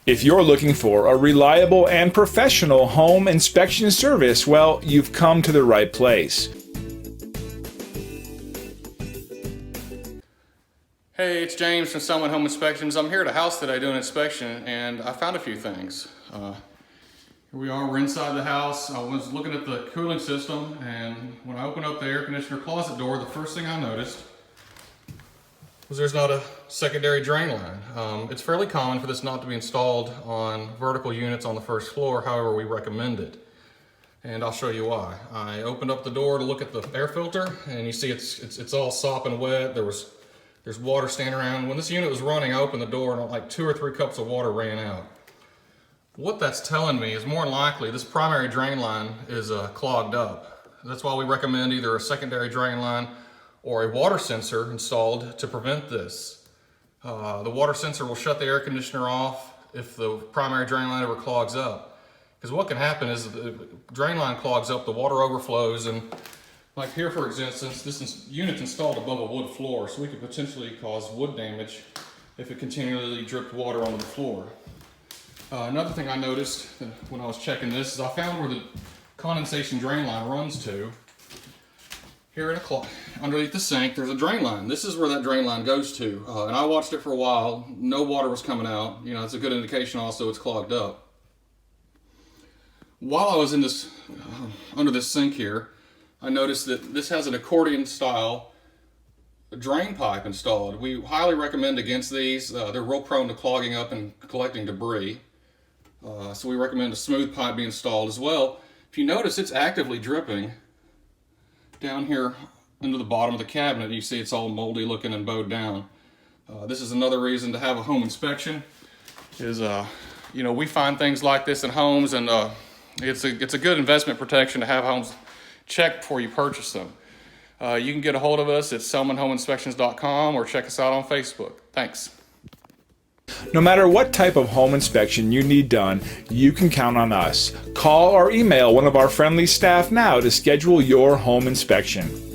If you're looking for a reliable and professional home inspection service, well, you've come to the right place. Hey, it's James from Selman Home Inspections. I'm here at a house today doing an inspection, and I found a few things. Here we are, we're inside the house. I was looking at the cooling system, and when I opened up the air conditioner closet door, the first thing I noticed was there's not a secondary drain line. It's fairly common for this not to be installed on vertical units on the first floor, however we recommend it. And I'll show you why. I opened up the door to look at the air filter, and you see it's all sopping wet. There's water standing around. When this unit was running, I opened the door and like 2 or 3 cups of water ran out. What that's telling me is more than likely this primary drain line is clogged up. That's why we recommend either a secondary drain line or a water sensor installed to prevent this. The water sensor will shut the air conditioner off if the primary drain line ever clogs up. Because what can happen is the drain line clogs up, the water overflows, and like here for instance, this unit's installed above a wood floor, so we could potentially cause wood damage if it continually dripped water onto the floor. Another thing I noticed when I was checking this is I found where the condensation drain line runs to. Here underneath the sink, there's a drain line. This is where that drain line goes to. And I watched it for a while. No water was coming out. You know, it's a good indication also it's clogged up. While I was in this, under this sink here, I noticed that this has an accordion style drain pipe installed. We highly recommend against these. They're real prone to clogging up and collecting debris. So we recommend a smooth pipe be installed as well. If you notice, it's actively dripping down here into the bottom of the cabinet. You see it's all moldy looking and bowed down. This is another reason to have a home inspection is, you know, we find things like this in homes, and it's a good investment protection to have homes checked before you purchase them. You can get a hold of us at selmanhomeinspections.com or check us out on Facebook. Thanks. No matter what type of home inspection you need done, you can count on us. Call or email one of our friendly staff now to schedule your home inspection.